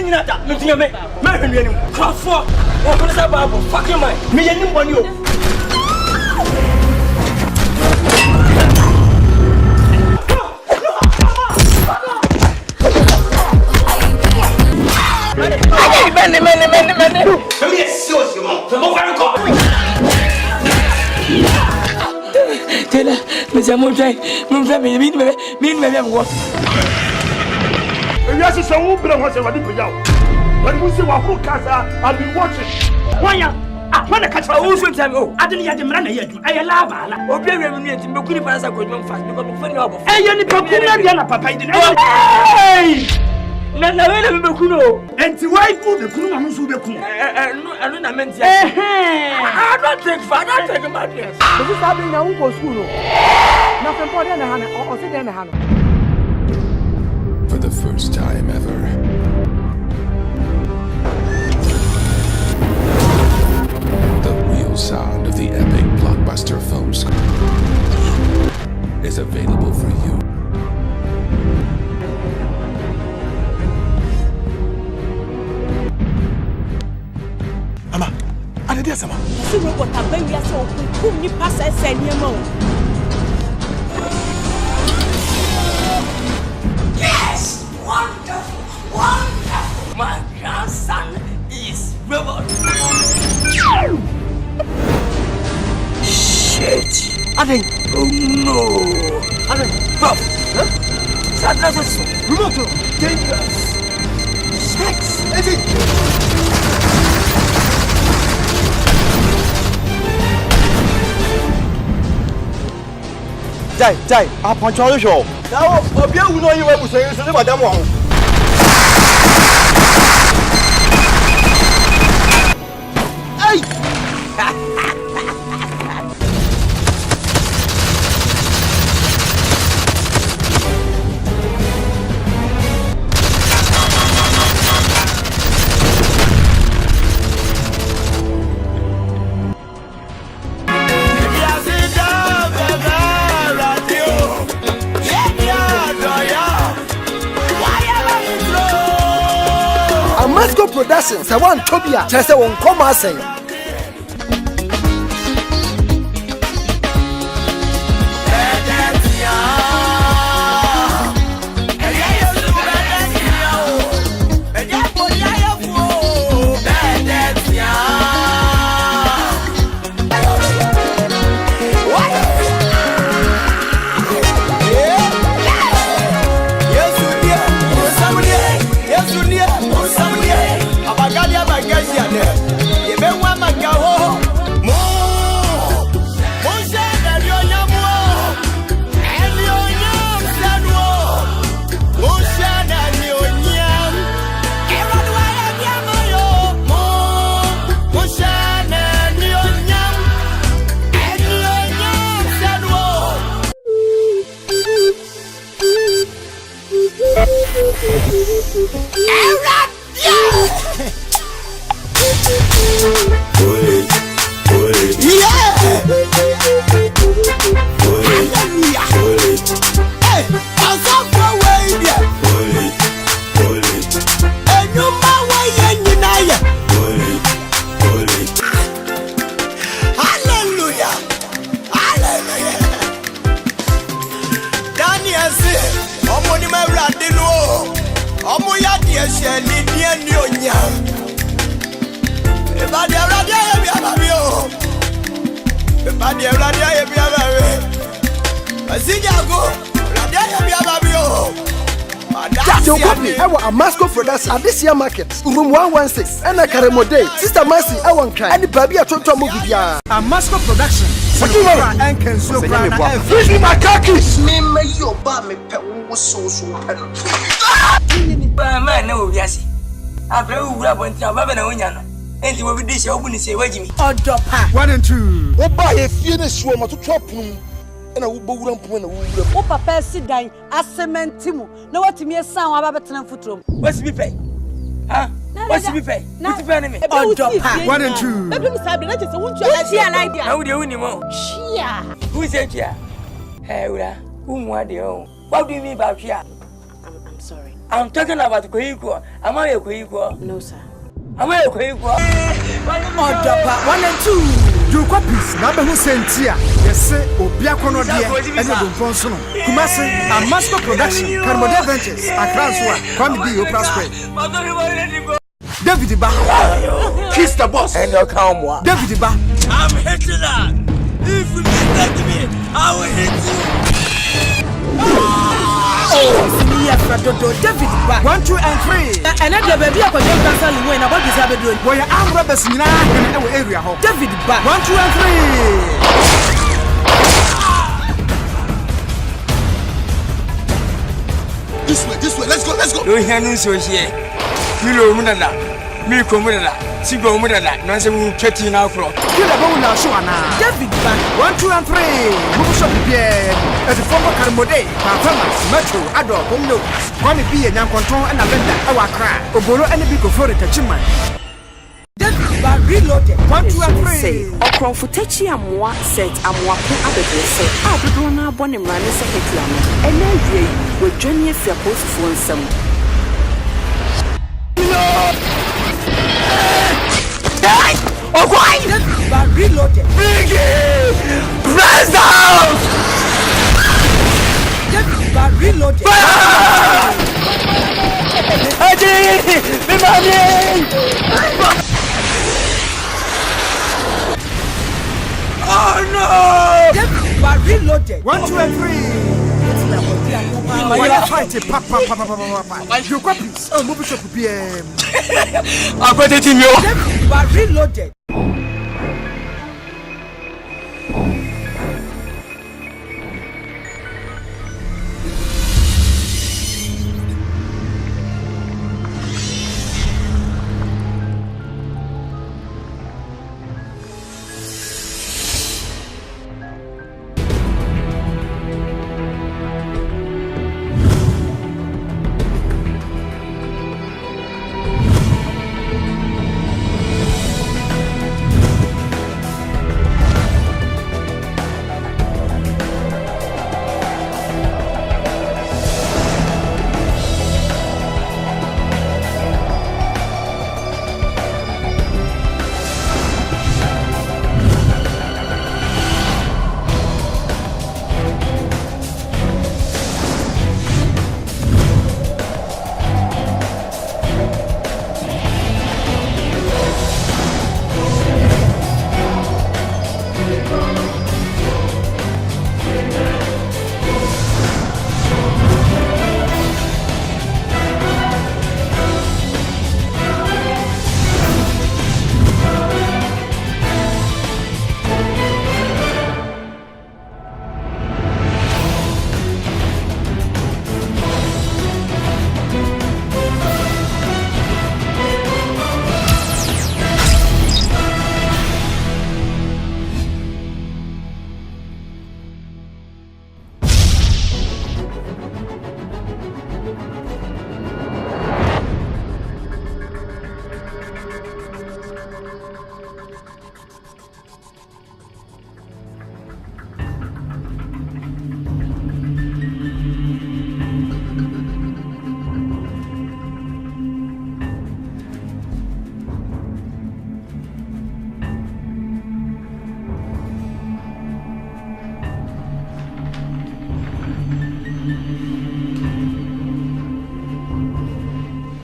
Minata, Mutiame, Marian, Crawford, what is about fucking my million on you? I'll be watching. When I catch my own swim time, I didn't get the man yet. I allow or play with me and Mokuni Pasa could not fast because of funny over. Hey, you need Papa. Hey! Nana, and to why put the Kunamus with the Kun? I don't take fun, I take a mattress. This is happening now. Nothing more than a hand or sit in a hand. For the first time ever, the real sound of the epic blockbuster film score is available for you. Ama, I did this, Ama. Yes! Wonderful! Wonderful! My grandson is rebel. Shit! I think. Oh no! I think. Prof! Huh? Sadness! Remote! Dangerous! Sex! Jai, I'll punch all the show. Now, if you know you were saying, so Madame Wong. Hey! Productions, I want Tobia, Tessa won't come and say. At this year market, room 116, and a Karamode, Sister Mercy, I won't cry, and the baby a total movie. A Masco production. And can so brand and fish my khakis. Me, your bammy was so man, no, yes. I play who grab one time, and you will be this. I wouldn't say, wait, Jimmy. Oh, drop 1 and 2. What buy a finish woman to chop room. And I will go down when I Papa sit down as cement Timo. No, what to me a sound about a foot room. What's me pay? Huh? What's me pay? What's the enemy? Oh, drop 1 and 2. Let me say, I just want you an idea. How do you win him? Who is it here? Hey, whom what do you? What do you mean about here? Sorry. I'm talking about Koiko. Am I a Koiko? No, sir. Am I a Koiko? Odopa 1 and 2. You copies, number who sent here. Yes, sir. Obiakono dia. And you don't ponsono. Kumasi, a Masco production. Carmode Ventures. Akan, Kwame B. Oprah Square. David Ba. Kiss the boss. And you'll come. David Ba. I'm hitting that. If you mistake me, I will hit you. David Ba. 1, 2, and 3. And then the baby of Kojo Nkasah LILWAYNE. What is happening? Where your arm rubbers in our area. David Ba. 1, 2, and 3. This way, let's go. Don't hear no so here. Milo Munada, Milko Munada, Sigo Munada, Nancy Chetty now from. Kill a bone now, Shwana. David Ba. 1, 2, and 3. Move shop here. As a former Carmode, Thomas, Metro, Adol, Hondo, Kwame B. and Yankonton and Alenda, our cry. Obolo and the big of Florida Chiman. David Ba reloaded. 1, 2, and 3. Okron Futechi Amwa set Amwa Pin Abedrese. Abedona Bonim Rani Secretary. And then with Johnny Fiapos for some. Oh, why? David Ba reloaded. Biggie! Press down! David Ba reloaded. Oh no! David Ba reloaded. 1, 2, and 3. Why are fighting? Papa. You copies. Oh, move shop here. I'm going to tell you. David Ba reloaded.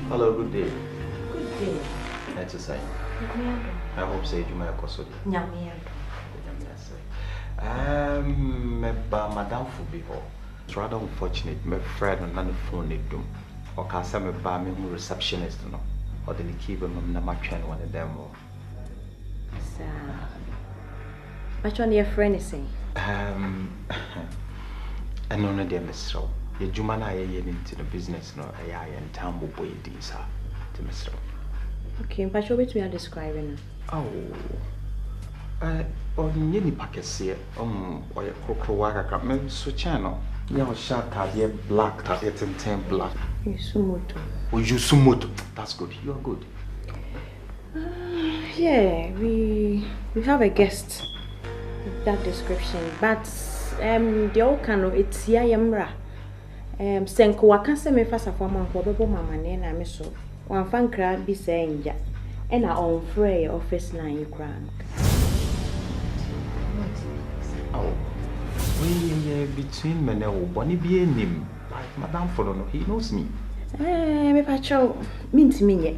Hello, good day. Good day. Nice to say. I hope say you may have Madam Fubiho. It's rather unfortunate. My friend on the phone they do. Or can some bar me receptionist no? Or the keep them na match one of them. Sir. Which one your friend is saying? I know dear Miss Rowe. Your Jumana into the business no I and Tambo boy these are to Miss Rowe. Okay, but show it to me are describing. Oh. On any packets here, or a crocowaka come so channel. Your shark are black, target and 10 black. Sumoto. Oh, you sumoto. That's good. You are good. Yeah, we have a guest with that description, but the old cano it's Yamra. Senko wakase me fasa for man ko bebo mama ne na me so. Wan fan kra bi se nja. E na on frey office line kran. Oh. We between me now, Bonnie be him. Like Madame Folono, he knows me. Me pacho minti minye.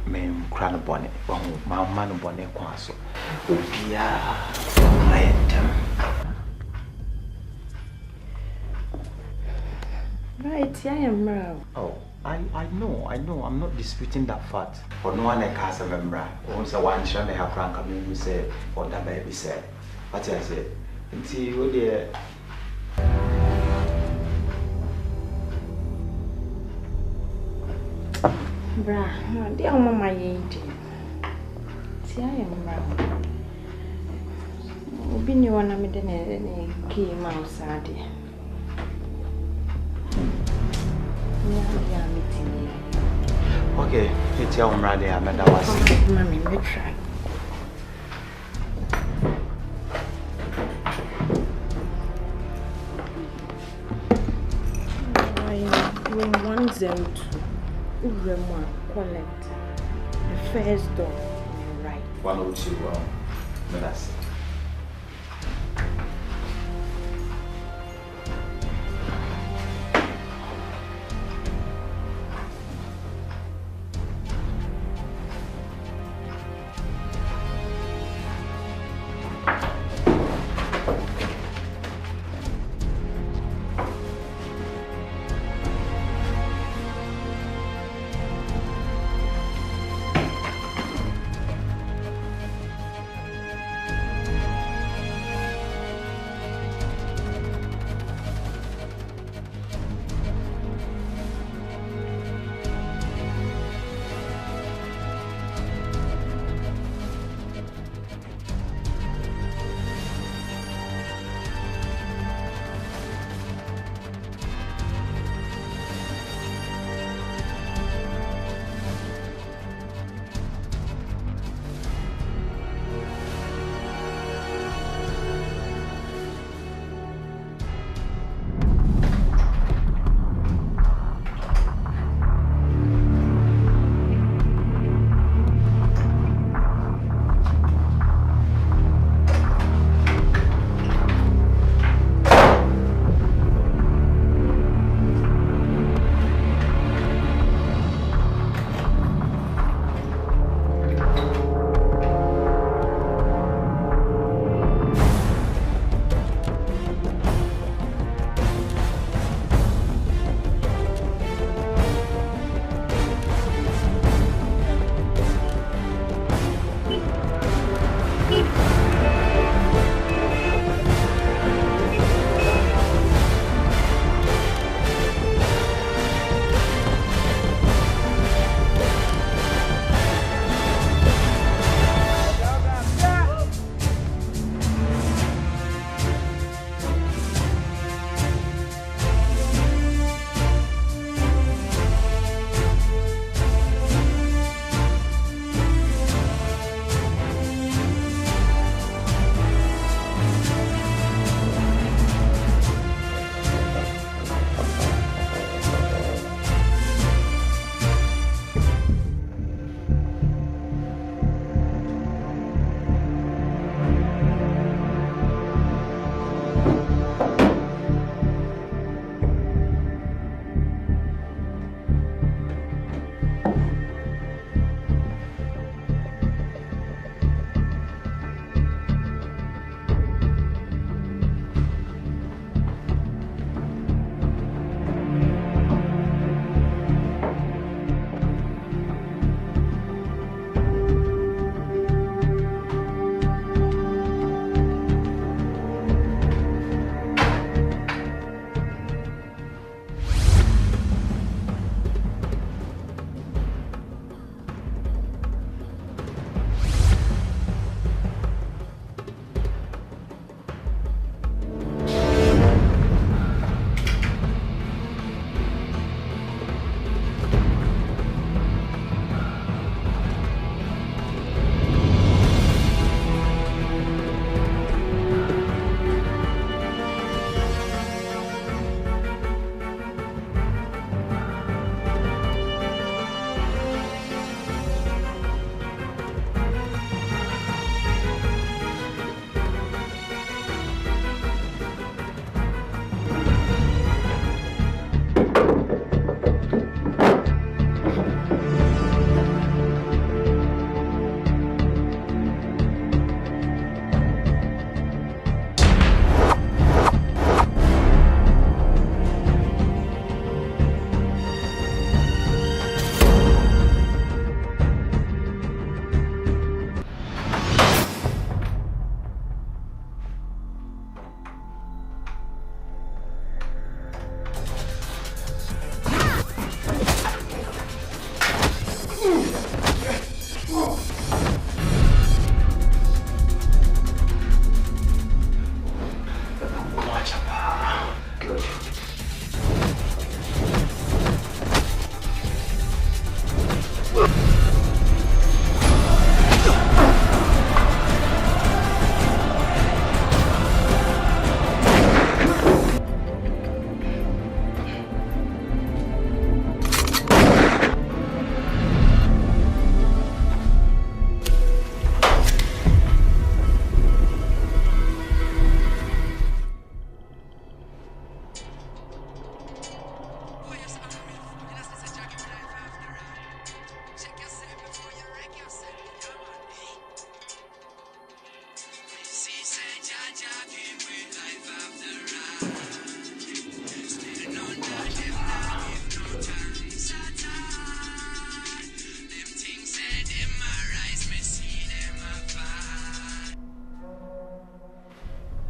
Me crown bonnet, my man bonnet quaso. Yeah, right, I am wrong. Oh, I know, I'm not disputing that fact. For no one has a member, also one shall have crank coming who said, or that baby said. What I said, until you dear. Bra, dear mama, ain't see, I am wrong. Been you one of me, then key mouse, Auntie. Okay, it's your ready. I'm at our Mammy, we try. When 102, Uremwa collect the first door on the right. 102, that's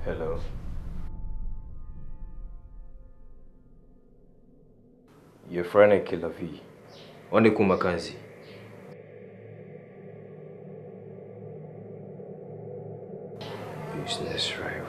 Hello. Your friend is Killer V. Onde kumakazi. Business rival.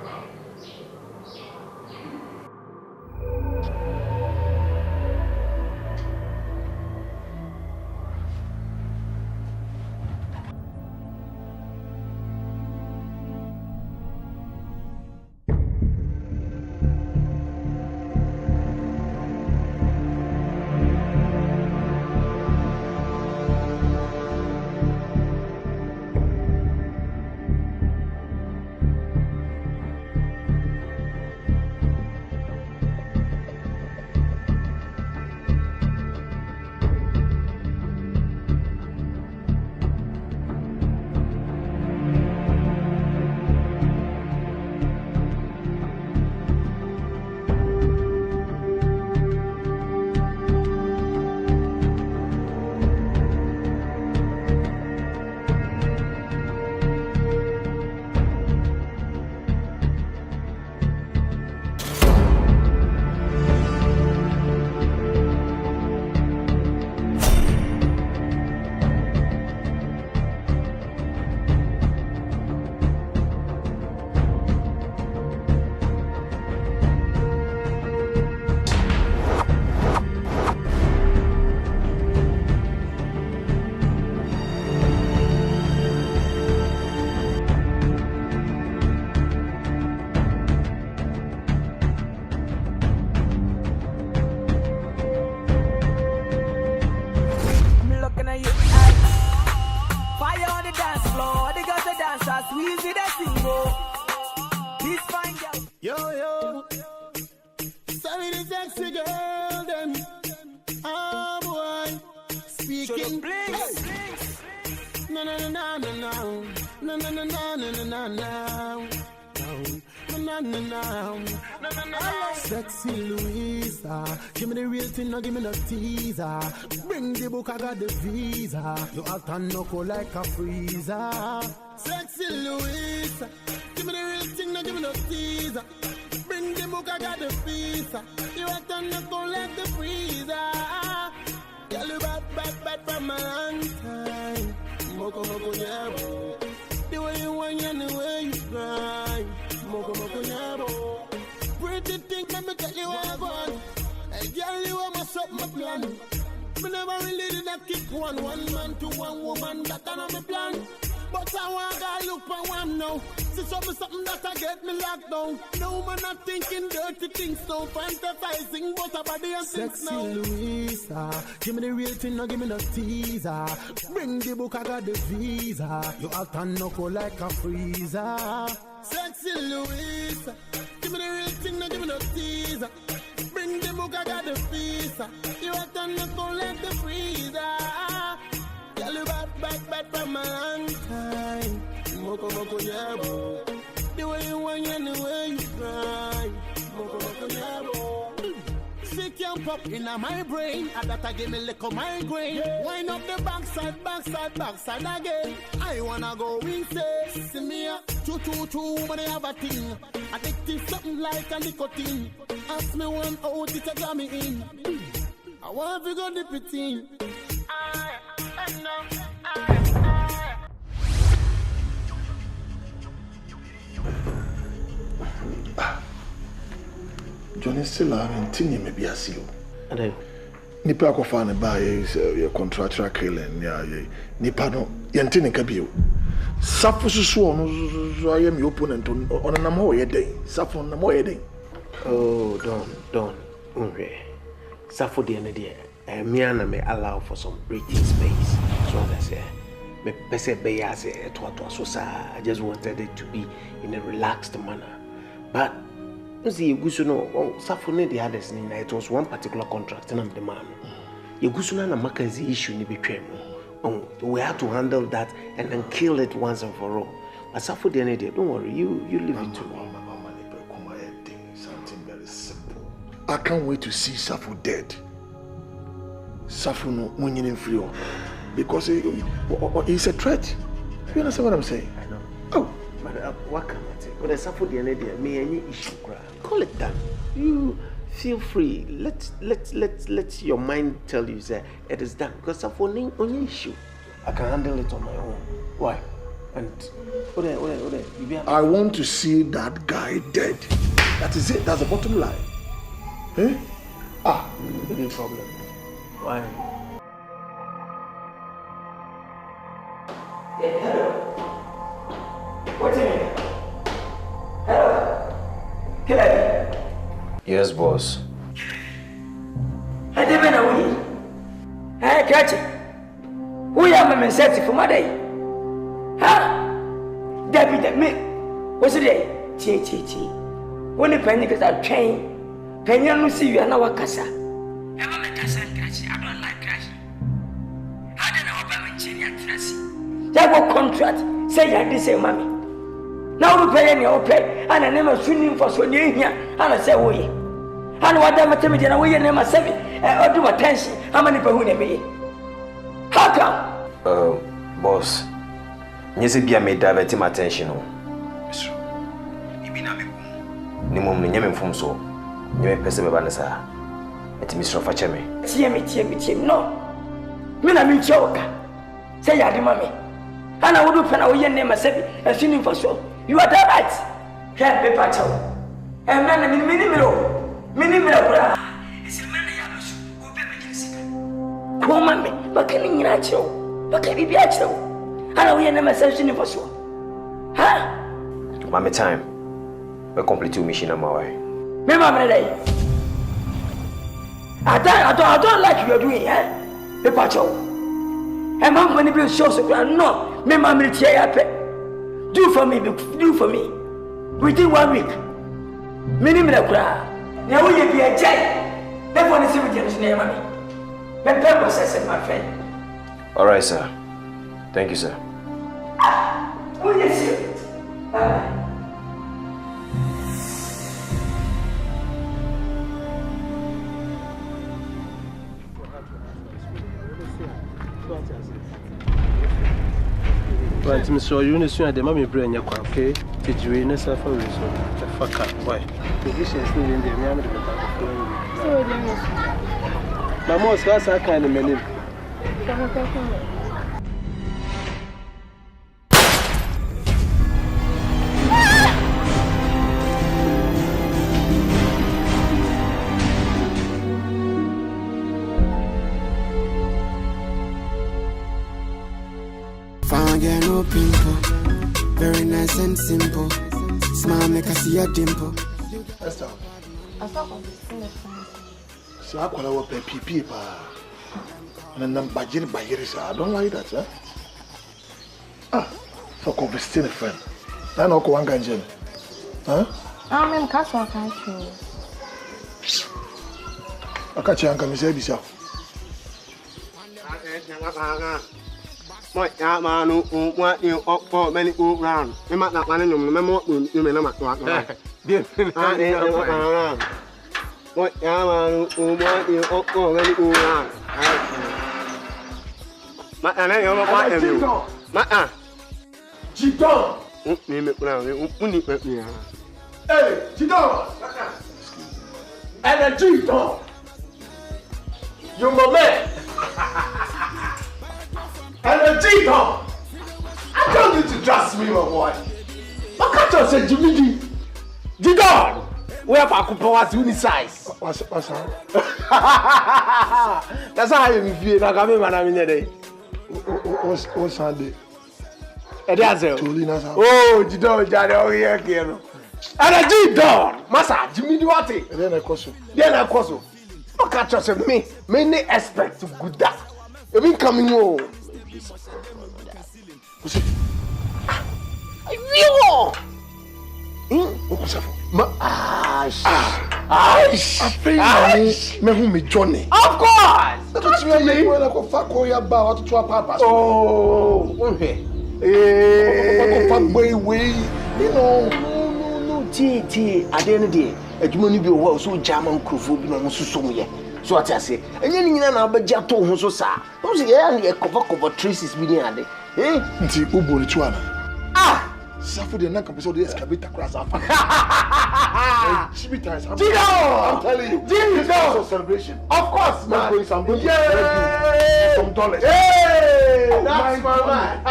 Sexy Louisa, give me the real thing, no give me no teaser. Bring the book, I got the visa. You act and knuckle like a freezer. Sexy Louisa, give me the real thing, no give me no teaser. Bring the book, I got the visa. You act and knuckle like the freezer. Girl, you bad from a long time. Moko nyabo. The way you want and the way you cry. Moko nyabo. Pretty thing, let me tell you what I want. Hey, girl, you want mess up my plan. Me never really did that kick one man to one woman. That kind of my plan. But I want to look for one now. See something that I get me locked down. No man not thinking dirty things, no fantasizing but a body and things now. Sexy Louisa, give me the real thing, no give me no teaser. Bring the book, I got the visa. You act and knuckle like a freezer. Sexy Louisa, give me the real thing, no give me no teaser. Bring the book, I got the visa. You are done to collect the freezer. Tell you bad from a long time. Moko yabo. The way you want and the way you cry. Moko yabo. Sick and pop in my brain. And that I give me little migraine. Wind up the backside again. I wanna go insane. See me up. Two, when I have a thing. Addictive something like a nicotine. Ask me one out, it a got me in. I want to go dip it in. Johnny still having maybe a seal. Nipa ko fa ne ba ye contractual killing ya nipa no yentini ka bio. Safu susu ono so I am your opponent on na mo ye den. Safu na mo ye den. Oh, don't. Unre. Safu de na de. Me and me allow for some breathing space. So I say me pese be ya say to so sa. I just wanted it to be in a relaxed manner. But you see, you know, Safu ne the others ni na it was one particular contract and I'm the man. You go na Mackenzie issue ni between. We have to handle that and then kill it once and for all. But Safu the idea, don't worry, you leave it to me. Something very simple. I can't wait to see Safu dead. Safu no munyin free because he's a threat. You understand what I'm saying? I know. Oh, but what can I say? But Safu the idea, me any issue call it done. You feel free. Let your mind tell you that it is done. Because Safu only issue. I can handle it on my own. Why? And I want to see that guy dead. That is it. That's the bottom line. Eh? No problem. Why? Yeah, hello. What's your name? Hello. Hello. Yes, boss. I didn't know we. Hey, catch it. We are my safety for my day. Huh? Debbie, that me. What's the day? Chi. When the penny gets out train, Penny no see you are now a casa. I'm a casa crash. I don't like crash. I don't know about my genius crash. That will contract. Say you had this same mommy. Now we pay any pay, and I never swimming for so near here. And I say, we. And what damn it, and we name a 7 and do attention. How many people who me? How come? Boss. Yes, it be a made divert him attention. Ni mum ni nyame mfom so nyame pese be ba ne sa eti misro fa cheme tie me no me na me choka say ya de mame ana wodu pe na wo ye ne masabi asuni for so you are that right here paper chow e man mini miro kura esi man ya lo so wo be me sika ko mame bakani nyina chew bakani bi a chew ana wo ye ne masabi asuni for so ha mame time we complete your mission on my way. Me mama dey. I don't like you are doing, eh? Me pacho. E man money be show so no. Me mama dey ya pe. Do for me. Within 1 week. Me na kura. Na wo ye bi a jai. Therefore the civil generation na mama. Me process my friend. All right, sir. Thank you, sir. Oh yes, sir. Right, Mr. You need to Ama Mcrbown, okay? Did you need to follow this? Fuck up. Why? The issue is still in there. I'm not going to my most last kind of menu. Fine girl, no pimple. Very nice and simple. Smile make I see a dimple. Esther. I thought of this in the phone. So I call our PP and then budget by years. I don't like that, sir. For conversing a friend. I know Huh? I'm in Castle, can't you? catch you and come say this. What manu, what you up many round. You might not want to know you may not want to. What manu, what you up many round. My aunt, my Chidon! Hey, Chidon! And a Chidon! You're my man! And a Chidon! I don't need to trust me, my boy. My catcher said, Jimmy, Chidon! Where Kwaku was unisize. What's that? That's how you feel. I come in, man. What's Sunday? Oh, Jidon, Jado, here, Keno. And a Jidon, Massa, Jimmy Duarte. And then I cost. No catch us of me, many expect to good that. You've been coming home. What's it? Me Johnny. Of course. That's what you mean. I go fuck all your bar to a papa. Oh, okay. Way. You know, no. T. At the end of the day, a human be well so German microphone no so me. So what I say, and you know about Jato Hoso sa. Don't say a cover traces million. Eh? Nti ubo ni chuana. Suffer the neck episode is Kabita Cross. I'm telling you, this is celebration. Of course, man. Some dollars. Hey, that's my man.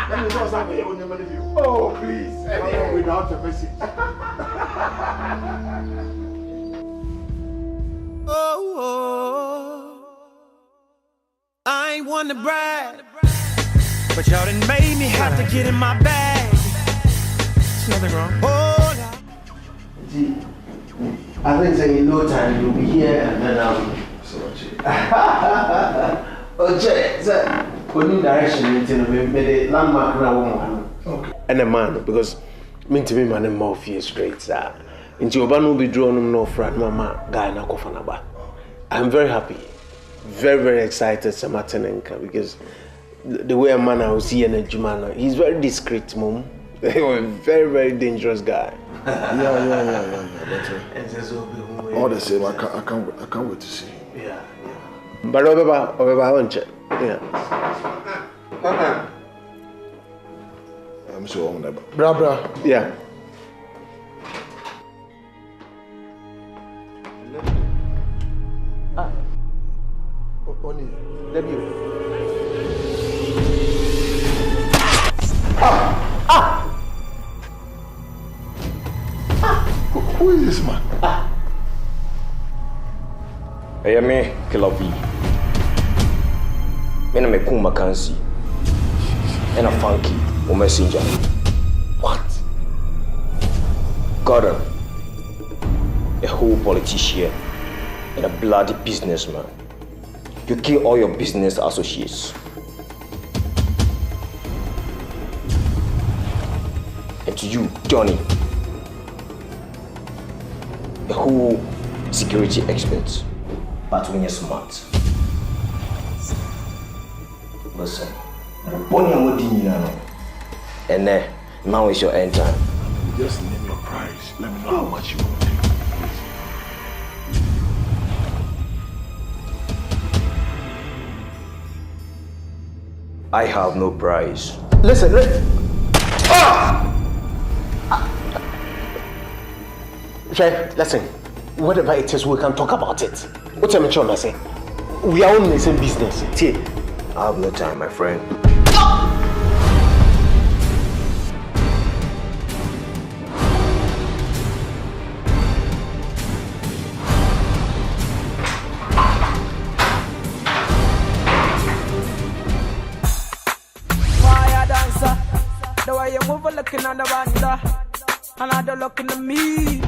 Let me know something when you leave. Oh, please. Without a message. Oh, I ain't want to brag, but y'all done made me have to get in my bag. Nothing wrong. Hold on. I think that in no time you'll be here and then sir, for new direction, made a landmark now. Okay. And a man, because mean to me, man, and more fear straight, sir. Into your band will be drawn no friend, Mama, Nyako fanaba. I'm very happy, very excited, Samatanenka, because the way a man I was seeing a Jumana, he's very discreet, Mom. He was a very dangerous guy. Yeah. That's all the same. I can't wait to see him. Yeah. But over, I want to. Yeah. I'm so on that. Bra. Yeah. Oni. W. Who is this man? Hey, me, Kilovi. I'm a Kuma Kansi. And a funky or messenger. What? Gordon, a whole politician and a bloody businessman. You kill all your business associates. And to you, Johnny, a whole security expert, but when you're smart. Listen, and now is your end time. Just name your price. Let me know how much you want to take. I have no price. Listen. Listen, whatever it is, we can talk about it. What am I trying to say? We are all in the same business. I have no time, my friend. Fire dancer, the way you move, looking on the wonder, and I don't looking at me.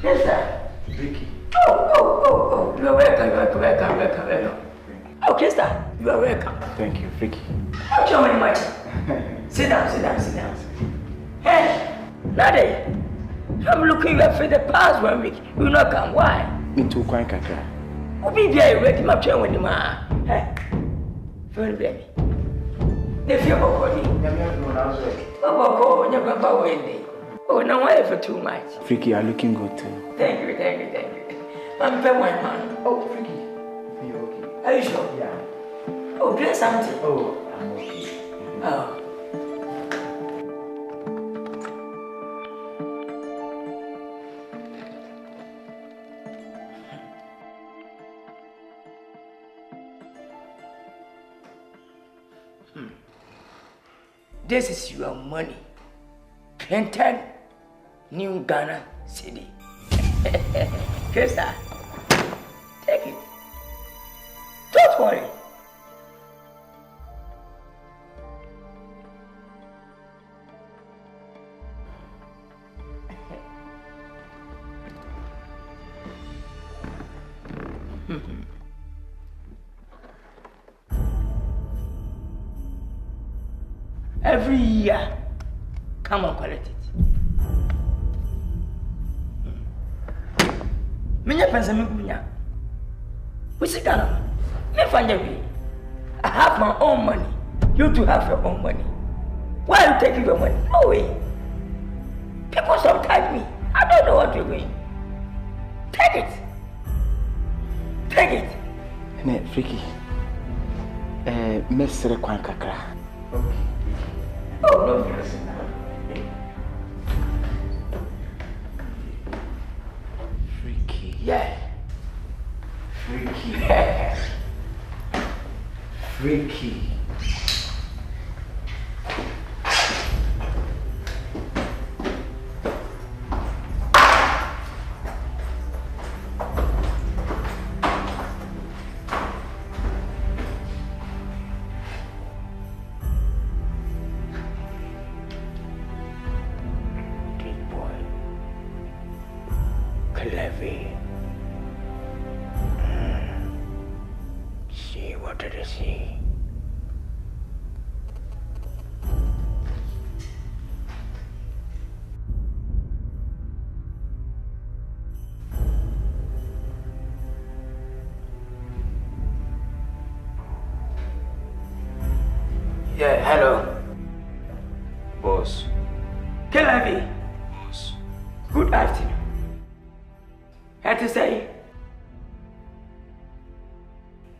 Yes, sir. Ricky. Oh. You are welcome. Okay, sir. You are welcome. Thank you, Ricky. Not so very much. Sit down. Hey, Nade. I'm looking for the past 1 week. You not come. Why? Me too, Kojo Nkasah. Obi there ready my train with him. Hey. Very baby. If you're body. Oh, no way for too much. Ricky, you're looking good too. Thank you. I'm very one man. Oh, Ricky. You okay? Are you sure? Yeah. Oh, drink something. Oh, I'm okay. Oh. This is your money. 10 new Ghana city. Krista, take it. Don't worry. Every year, come and collect it. Minya pensa me kunya. We see Ghana. Me find a way. I have my own money. You too have your own money. Why are you taking your money? No way. People sometimes me. I don't know what you're doing. Take it. Ne, Ricky. Mesere kwan kakra. Oh, no. Freaky. Yeah. Freaky. Freaky. See what did I see? Yeah, hello. Boss. Kelavi. Boss. Good afternoon. Had to say,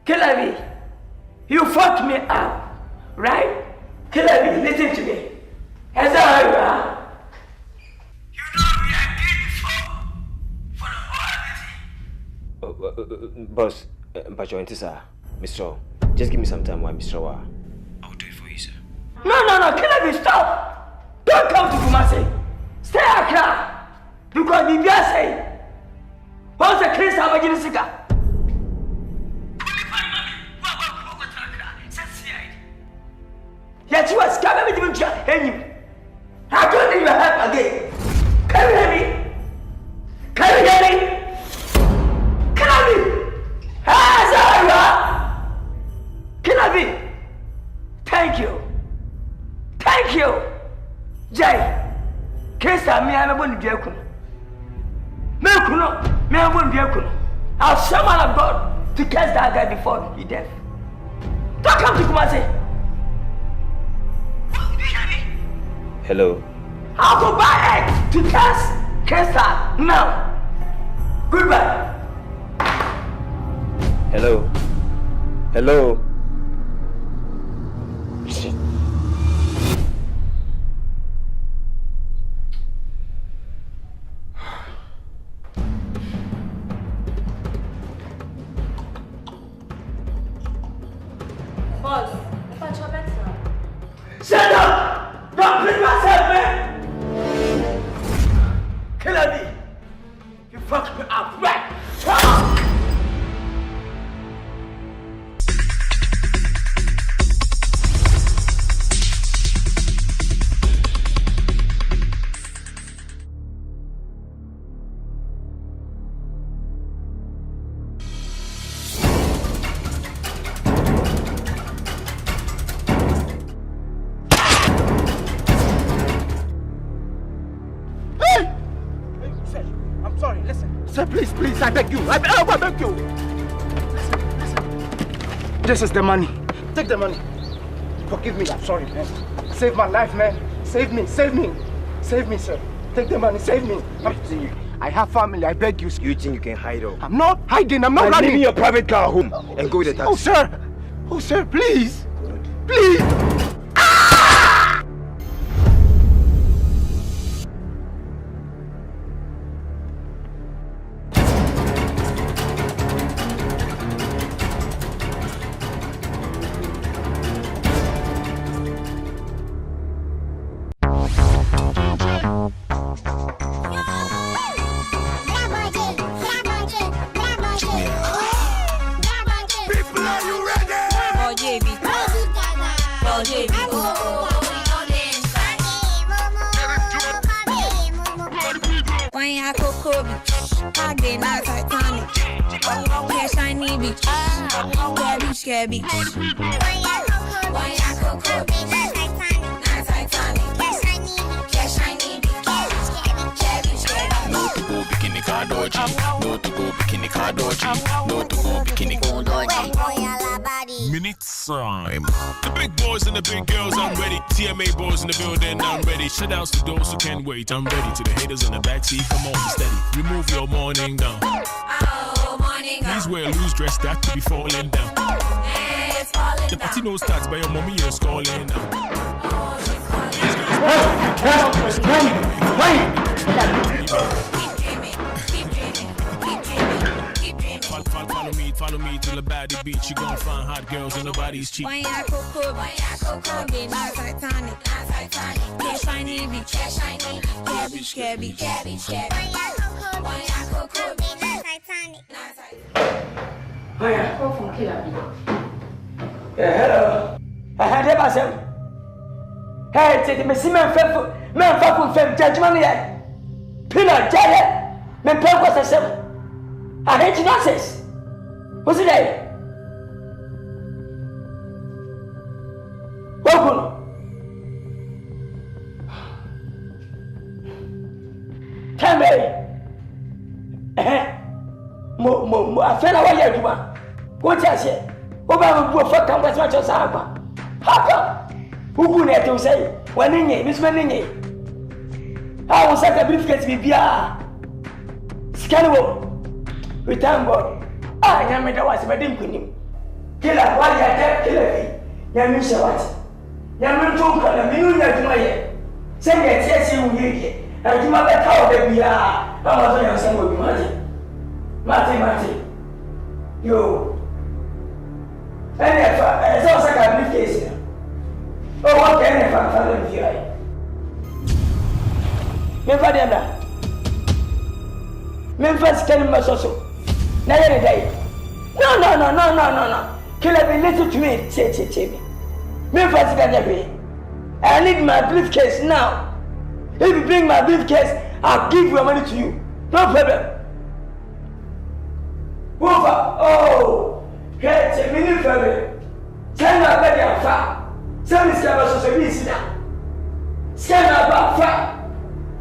Kelavi, you fucked me up, right? Kelavi, listen to me. As how you are. You know we agreed for the whole Boss, Mr. Just give me some time, Mr. Wa. I'll do it for you, sir. No, Kelavi, stop! Don't come to Kumasi. Stay Accra. Because the BBA say, what's the case of Majinisica? Yet you are scamming me to him. How do you need your help again? Can you hear me? Can you hear me? Kelavi! Kelavi! Thank you. Jay, Kesa, me, I'm going to be a cool. I'll summon of God to cast that guy before he death. Don't come to Kumasi. Hello. I'll go buy egg to cast that now. Goodbye. Hello. Shit. Boss, if I chop it now. Shut up! Don't bring myself, man! Kelavi, you fucked me up, right? Sir, please, I beg you. I beg you. Listen. This is the money. Take the money. Forgive me, I'm sorry, man. Save my life, man. Save me. Save me, sir. Take the money, save me. I have family, I beg you. You think you can hide out? I'm not hiding, I'm not running. Leave your private car home and go with the taxi. Oh, sir, please. Please. Minutes time. The big boys and the big girls, I'm ready. TMA boys in the building, I'm ready. Shutouts to those who can't wait, I'm ready. To the haters in the backseat, come on, be steady. Remove your morning down. Please wear a loose dress that could be falling down. The party no starts by your mommy is calling down. Follow me to the body beach. You gon' find hot girls and nobody's cheap. Nyako, be not Titanic. Cash shiny beach, cabbage. Nyako, be not Titanic. Hiya. Call from Killer. Yeah, hello. I had ever said, hey, take me see man from judgment yet. Pillar, Janet, men purpose a seven. I hate you nonsense. What's it like? Welcome. Tell me. I feel like what you want. What you say? What about you for come with what you say? How come? Who could let you say? When in it, Miss Manning. I was at a briefcase with Bia. Scandal. We thank God. I am the was a dim queen. Killer, why you attack Killer? Yamisha what? Yaman took on a million to my head. Send it, yes, you will hear. And you mother how that we are. I was on your son with Marty. You. And if I saw a briefcase. Oh, what can I find with you? Memphis can also. Never day. No. Killer be little to me, say me. Memphis can be. I need my briefcase now. If you bring my briefcase, I'll give your money to you. No problem. Oh, get a minute for me. Send my baby and far. Send me scabba so be sit down. Send my back far.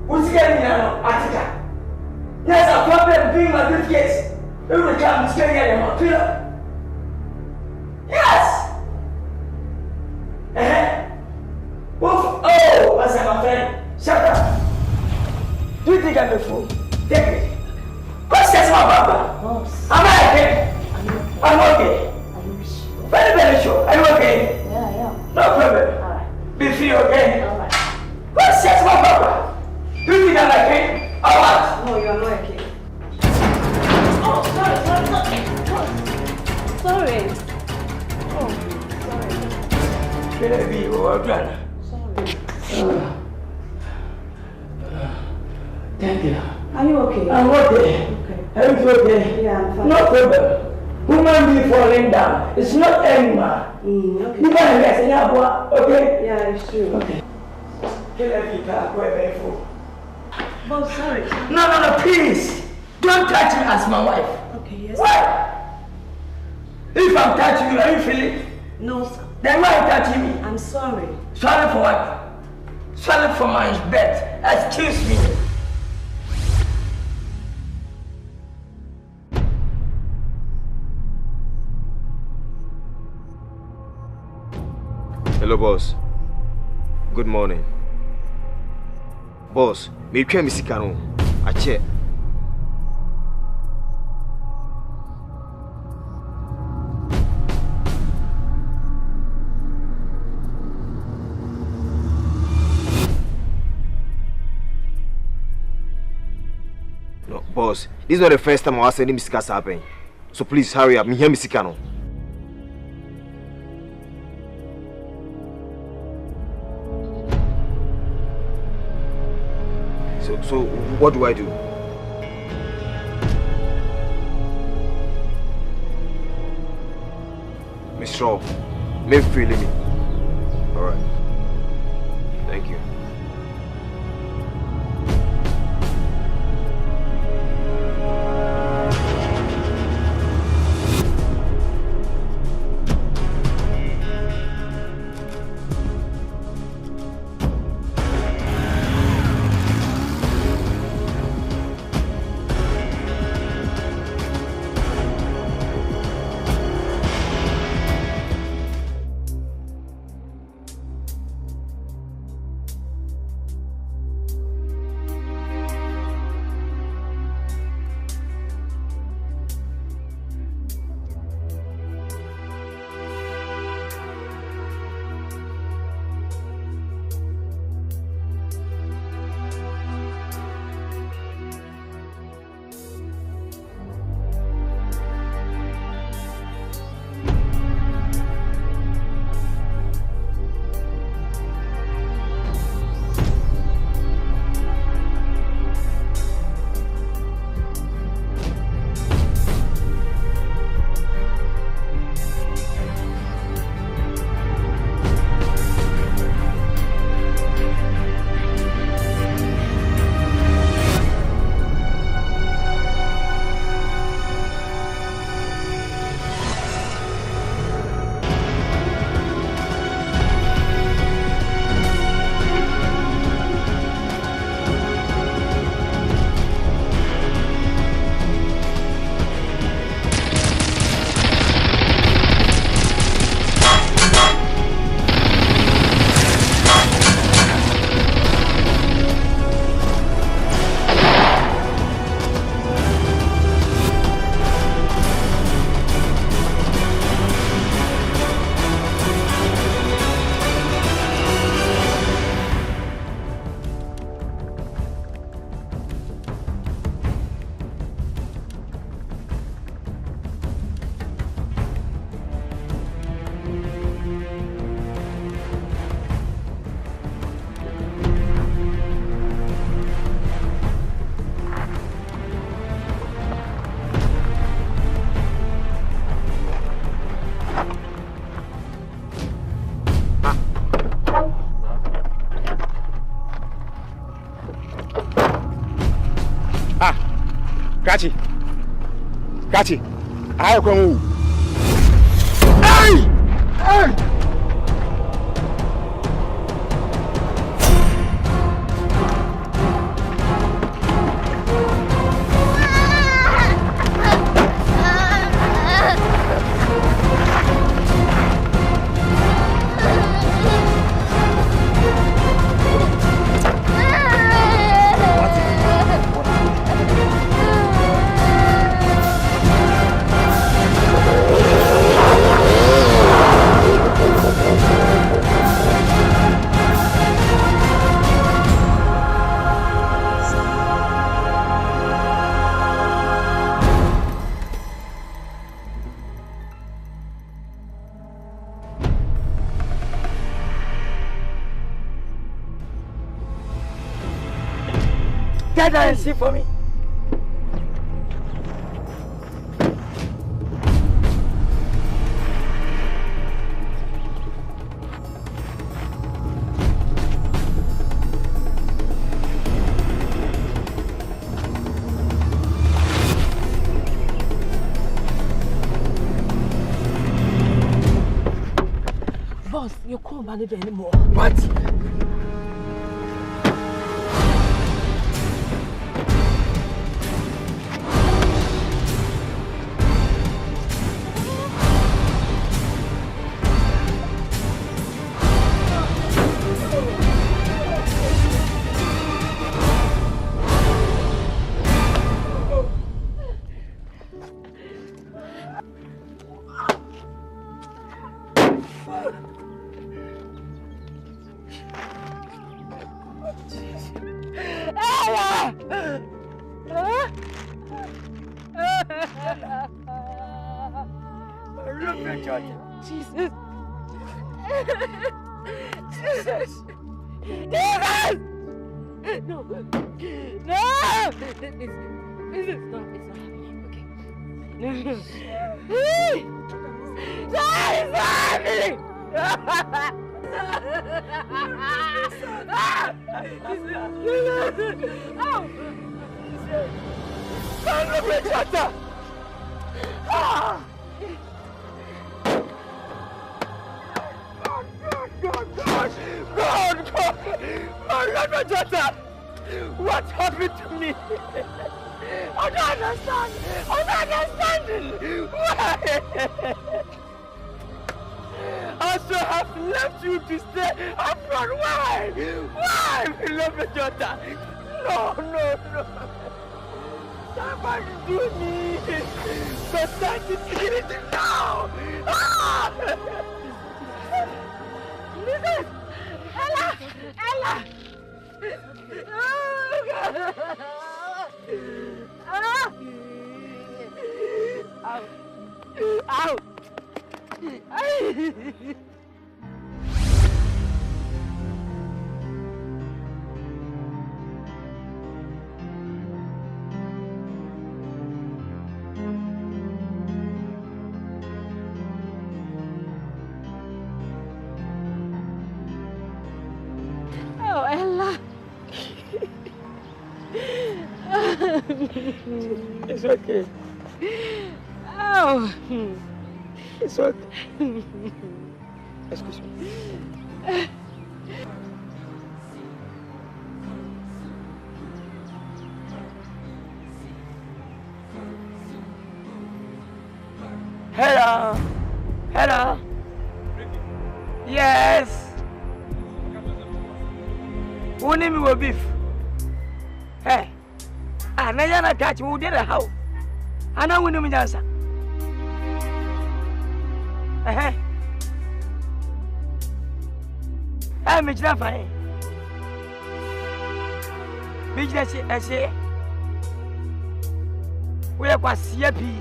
Who's getting now? Attica. There's a problem bring my briefcase. Every time it's getting at him, clear. Yes! Oh, what's that, my friend? Shut up. Do you think I'm a fool? Take it. What's that, my papa? Am I okay? I'm okay. Very, very sure. Are you okay? Yeah. No problem. Alright. Be free, okay? Alright. What's that, my papa? Do you think I'm okay? Or what? No, you're not okay. Oh, sorry. Oh, sorry. Baby, what done? Sorry. Thank you. Are you okay? I'm okay. Are you okay? Yeah, I'm fine. No problem. Woman be falling down. It's not animal. Okay. You can't get any okay? Yeah, it's true. Okay. Kill every car, go away for. Oh, sorry. No, please. Don't touch me as my wife. Okay, yes. What? If I'm touching you, are you feeling? No, sir. Then why are you touching me? I'm sorry. Sorry for what? Sorry for my bed. Excuse me. Hello, boss. Good morning. Boss, me try me sikano. Ache. No, boss. This is not the first time I was sending Mr. happen. So please hurry up. Me hear me sikano. So what do I do? Miss Shaw, maybe feeling me. All right. Thank you. Kachi, I come. Hey! Hey! Get down and see for me. Boss, you can't manage anymore. What? Jesus. Jesus. No. No. This is not happening. Okay. No. That is not happening. God. What happened to me? I don't understand. I'm not understanding. Why? I should have left you to stay abroad. Why? Why, beloved daughter? No. Somebody do me. Society is now. Listen. Ella. Oh, God. Ow. Oh, Ella. It's okay. Oh. It's okay. Excuse me. Hello. Yes. Who name you beef? Hey. Now you're not catching who did a how? I know we know me answer. I'm a fine. Business, I say. We are quite happy.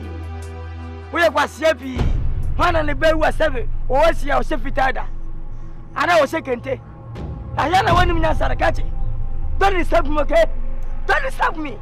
One on the bed was 7. Or was your secretary? And I was second. I don't know when you answer. Catch it. Don't disturb me, okay? Don't disturb me.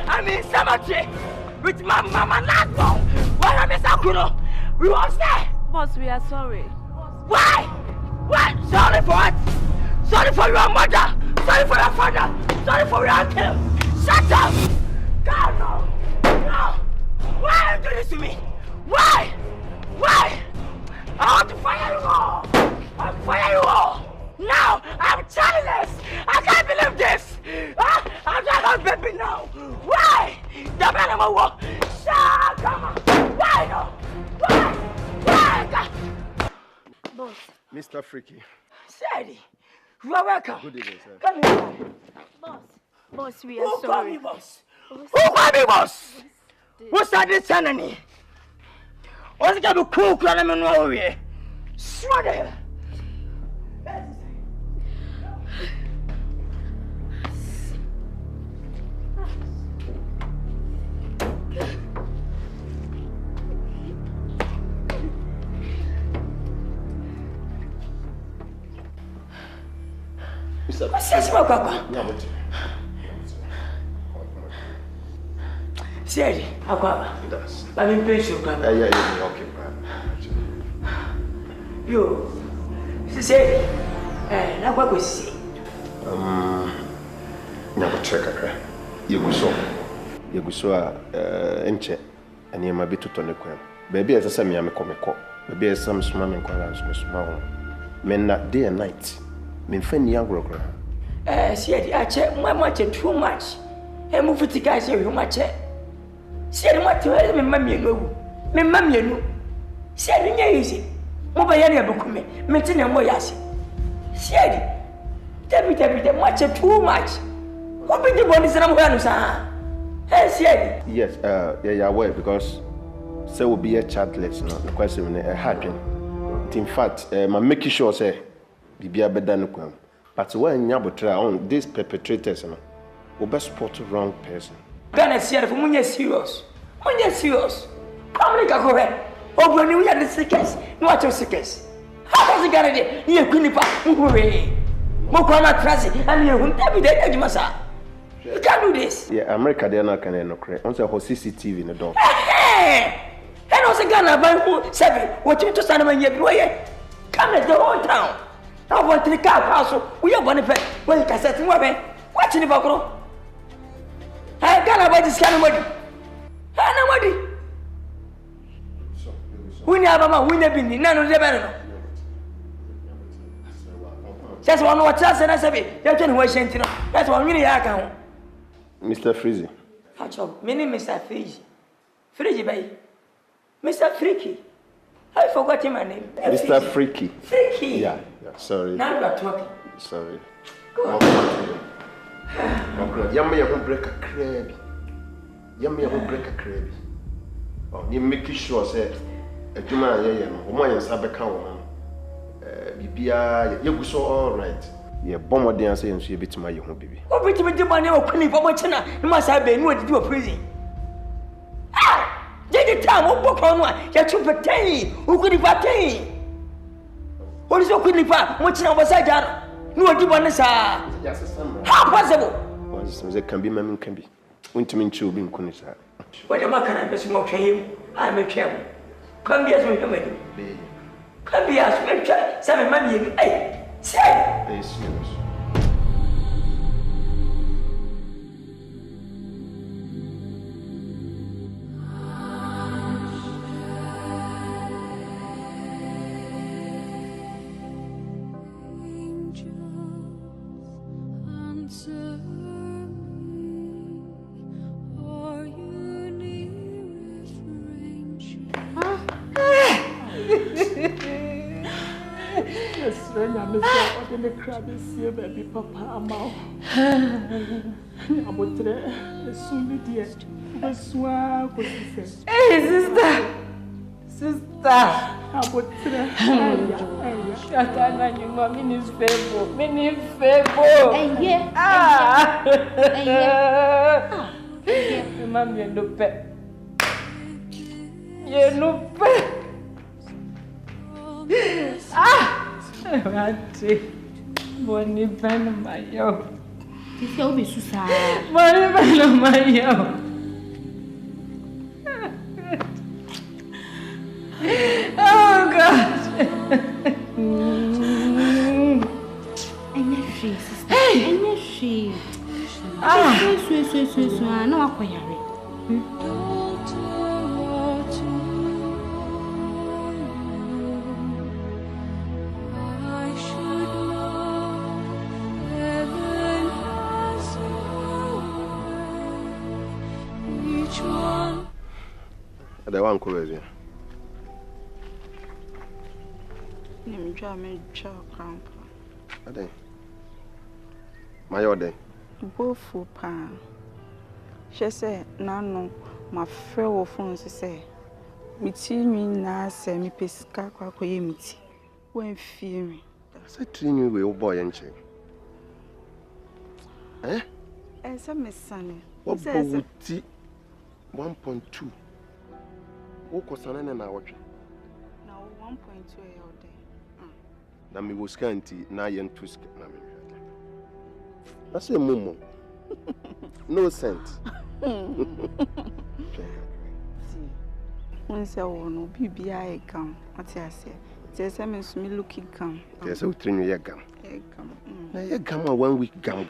I'm in cemetery with my mama Nyako. Why am I so we was there? Boss, we are sorry. Why? Sorry for what? Sorry for your mother. Sorry for your father. Sorry for your uncle. Shut up! God, no. Why are you doing this to me? Why? I want to fire you all. I'll fire you all. Now, I'm childless. I can't believe this. I'm not baby now. Why? The man of my war. Come on. Why no? Why? Boss. Mr. Freaky. Sadie, you are welcome. Good evening, sir. Come here. Boss, we are sorry. Who call me boss? What's that this enemy? What's going to cook on him and over here? Swear to hell. Says my papa. Said, Aqua. But in patient, Papa. Okay, you. She said, now what we see. Never check her. You go so. You go so, enche, and you might be to turn the queen. Baby, as I say, me, I'm a comic. Baby, as some swimming colors, Miss Mount. Men not day and night. Men friend young broker. Said, I check my much and too much. And move it to guys here, you might check. Said, what to help me, mammy, no. Me, mammy, no. Said, easy. Mobile area book me, meeting a moyas. Said, tell me, much and too much. What be the bodies and I'm sir? Said, yes, yeah, well, because so will be a childless, no, the question a happen. In fact, I'm making sure, say, be a better than but when you try on these perpetrators, no, will best support the wrong person. Ghana said, for when you're serious, probably go ahead. Oh, when you are the sickest, not your sickest. How does it get it? You're Queen Papa, Mokana Tracy, and you won't be there, Massa. You can't do this. Yeah, America, they're not going to create. Once a whole CCTV in the door. And also Ghana by 7, what you to stand when you're way. Come at the whole town. I want to the car castle. We are one effect. Well, you can set him away. Watching the buckle. I got about this kind of money. I know money. We never know, we never been none of the better. Just one more chance and I said, you're going to wash it. That's what really I can. Mr. Freezy. Many Mr. Freezy. Freezy, baby. Mr. Freaky. I forgot my name. Mr. Freaky. Freaky. Yeah, sorry. Now you are talking. Sorry. Go on. Yummy, I won't break a crabby. Yummy, I won't break a crabby. Oh, you make sure, say, a Juma, woman, Sabaka woman. Bibia, you so all right. Yeah, bomber dance and she bit my young baby. What bit me do my name of Penny for my china? You must have been what to do a prison. Ah! Did the time, what book on one? You're too pretend. Who could if I came? What is your quickly far? What's now was I done? No, I do want to say. How possible? Once there can be, mammy can be. Went to mean to be in Kunisa. What am I can I smoke him? I'm a chairman. Come here, so you come here, scripture, 7 money. Hey, say, yes. I'm the crab is here, baby, Papa. Ama. I'm with the soon dear. Hey, sister. I'm with the shut up, you mommy is faithful. Many faithful. Mammy, and no pet. You no pet. Auntie, money ban my yo. If you'll be Susan, money ban my yo. Oh God. I'm not free, sister. I'm not free. So, no, I'm quite The one cover. I'm cramp. A day. My old day. Both for pa. She said, no, my friend phone say, me tea me na say me pesca kwaku miti. When fear me. I said, train you with boy and check. Eh? And some is sunny. What about 1.2? What was an an hour? Now 1.2 a day. Now me was scanty, now yen to I say mumu. No cent. When say no BBI come, what I say. There's a miss me looking come. There's a train you gum. Na gum 1 week gum.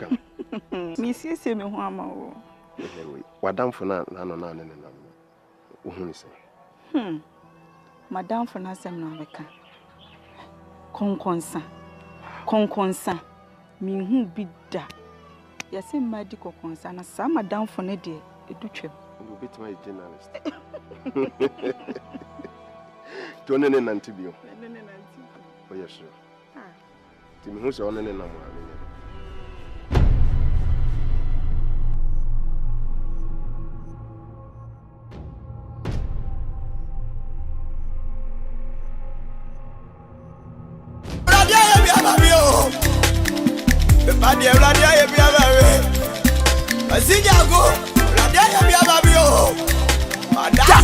Miss say me ho ama wo. Madam for na say. Madam for na sem na beka. Konkonsa. Me hu bi da. Ya say madi konkonsa na sa madam for na de edutwem. You bit my journalist. Don't know Nantibio. Oh, yes, sir. Tim who's on an animal.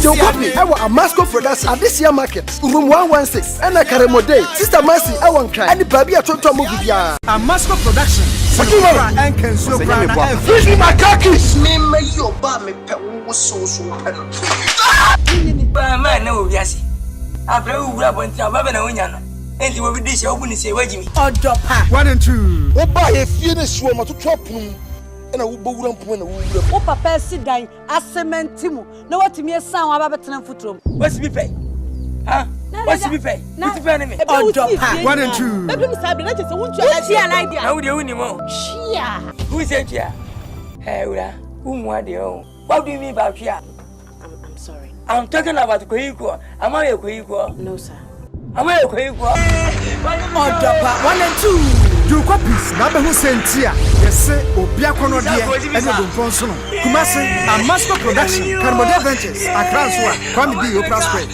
Your copy, our Ama Mcrbown at this year market, room 116, and a Caremode, Sister Mercy, I won't cry, and the baby at Tonto movie. Ama Mcrbown, and can so fish me my khakis. Me, your bar, me, was so man, no, yes. I play with Rabban Tabana, and you will be this open say, wait, Jimmy. Oh, drop 1 and 2. Oh, buy a finish swimmer to chop him. And I will go around when I will. Oh, Papa, sit down. I cement Timo. No, what to me a sound about 10 foot room. What's me pay? Huh? What's me pay? What's the enemy? Oh, drop 1 and 2. Let me say, I just want you to an idea. How do you win more? Who is it here? Hey, whom are they? What do you mean about here? I'm sorry. I'm talking about Koiko. Am I a Koiko? No, sir. Am I a Koiko? Oh, drop 1 and 2. You copies, Nabe who sent here. Yes, sir, Obiakono dear, and the Bonsono. Kumasi, Ama Mcrbown, Carmode Ventures, Akan, come be your prospect.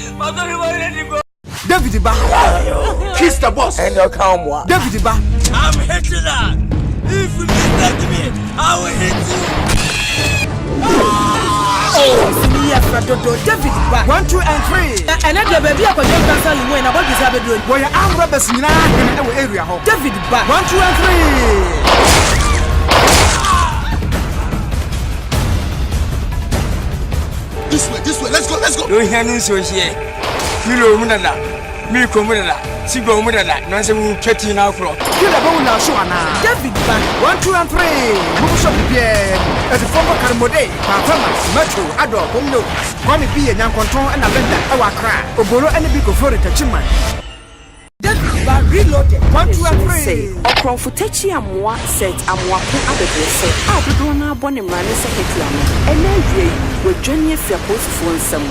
David Ba, kiss the boss, and your calm one. David Ba, I'm hitting that. If you respect me, I will hit you. David Ba, 1, 2, and 3. And then the baby of Kojo Nkasah LILWAYNE, what is happening? Where your arm rubbers in our area. David Ba, 1, 2, and 3. This way, let's go. No, here, no, so here. Milo Munana, Milko Munana, Sigo Munana, Nancy Chetty now for. You have own now, Swana. David Ba, 1, 2, and 3. Move shop here. As a former Carmode, Performance, Metro, Adol, Bondo, Kwame P. and Yankonton and Avenda, our cry, Obolo and the big of Florida Chiman. David Ba reloaded. 1, 2, and 3. Okron Futechi Amwa set Amwaku Abebe say, Abdona Bonim Rani Secretary, and then we journey if you're supposed to phone some.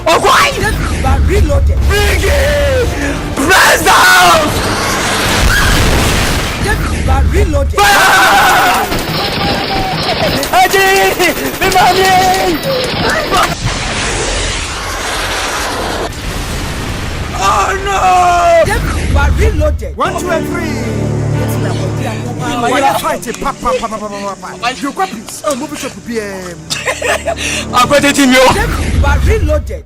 Oh, why? David Ba reloaded. Press down! David Ba reloaded. Oh no! David Ba reloaded. 1, 2, and 3. Fight it, papa. You copies. Oh, move shop PM. I've got it in you. David Ba reloaded.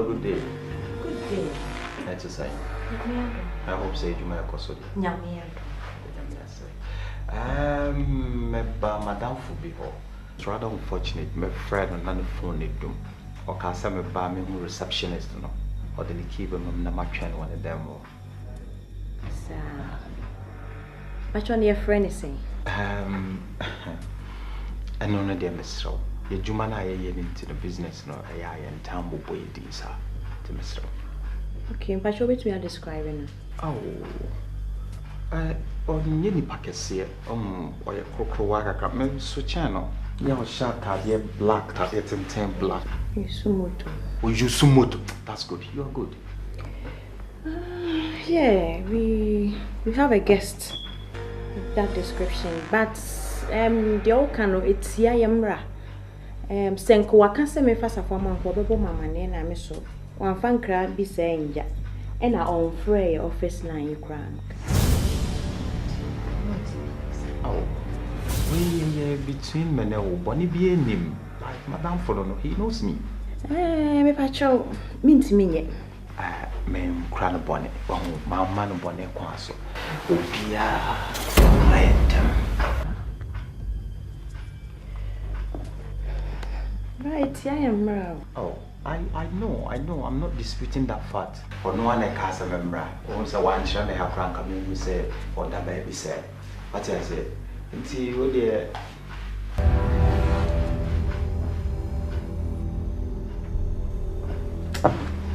a good day. Good day. That's a sign. I hope say you may cause it. Madame Fubiho. It's rather unfortunate. My friend on the phone need them. Or can some bar me receptionist no? Or the keep them na match one of them. Sir. Which one your friend is saying? I know no dear Miss Rowe. Your Jumana into the business no I and Tambo boy these are to Miss Rowe. Okay, but show which we are describing. Oh. Or any packets here, or your crocowaka, maybe so channel. Your shark have your black, have your 10 black. You sumoto. Oh, you sumoto. That's good. You are good. Yeah, we have a guest with that description, but the old canoe it's Yamra. Senko Wakanse me fast for my probable mamma and I miss so. One fan crab be saying, ja, and our own fray office line crank. Oh, we between men, Bonnie be him. Like Madame Fodon, he knows me. Me pacho, mean to me. Ma'am, crown bonnet, my man bonnet, quasso. Opia, right, I am wrong. Oh, I know, I'm not disputing that fact. For no one a cast member, also one shall may have crank coming who said, or that baby said. What I said, until you dear.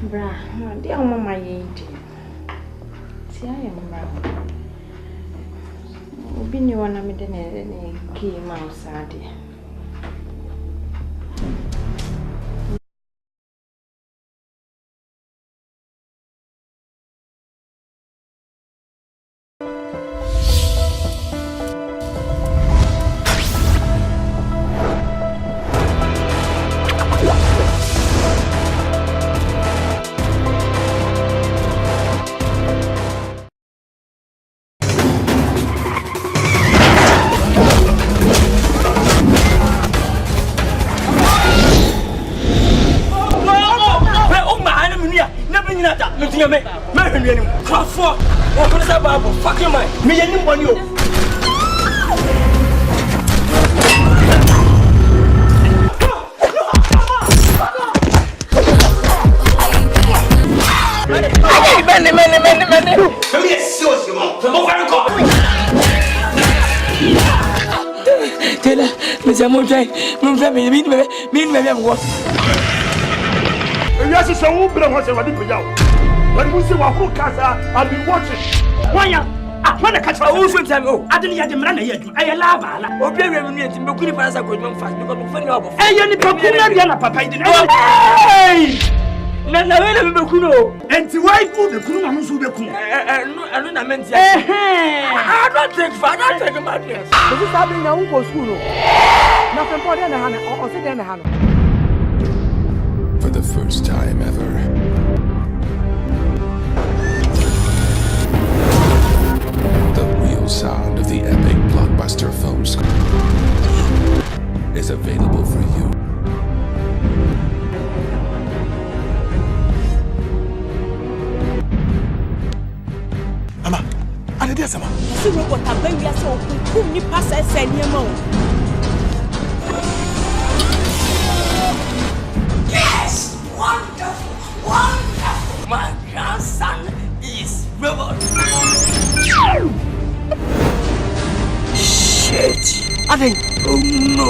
Bra, dear mamma, ain't you? See, I am wrong. Be new one, I'm in any key mouse, Adi. Fucking mind. Me and him on you. When we see Kojo Nkasah, I'll be watching. Why? When I catch my own time, oh, I didn't get the man yet. I allow her. Obey me to make good for us. I could not fast because I'm funny. Hey, any Papa, Papa, I didn't. Hey! Nana, wait a minute, Kuno. And to why could the Kuno and Subeku? I don't mean, I don't take fun, I take a madness. This is happening now, Kuno. Nothing more than a hand or sit in a hand. For the first time ever. The real sound of the epic blockbuster film score is available for you. Ama, I did this, Ama. Yes! Wonderful! Wonderful! My grandson is rebel. Shit! I think. Oh no!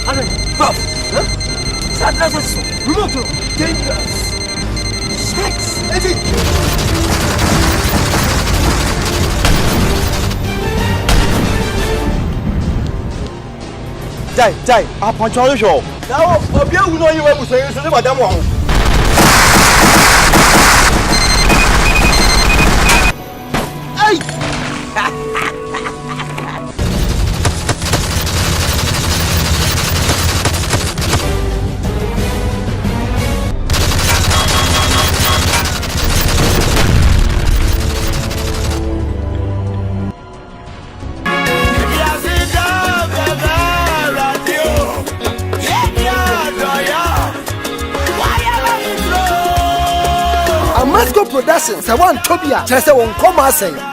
I think. Prof! Huh? Sadness! Remote! Dangerous! Sex! Jai, I'll punch all the show. Now, I'll be able to know you were saying something about them. Why Amasco Productions, I want Tobia, Chester won't come and say.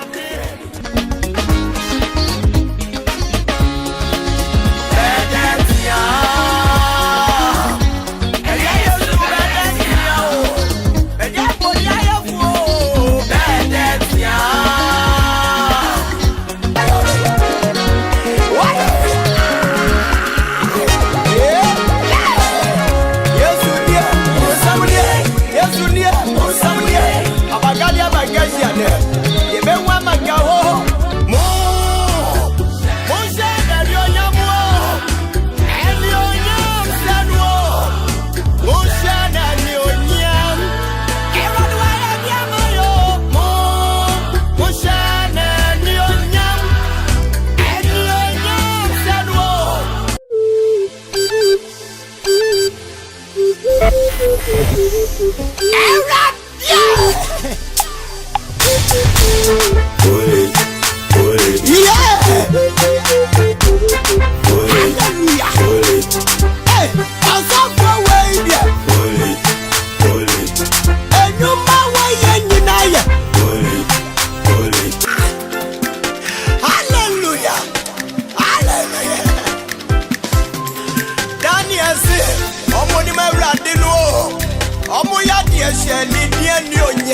Omo ya die she ni die ni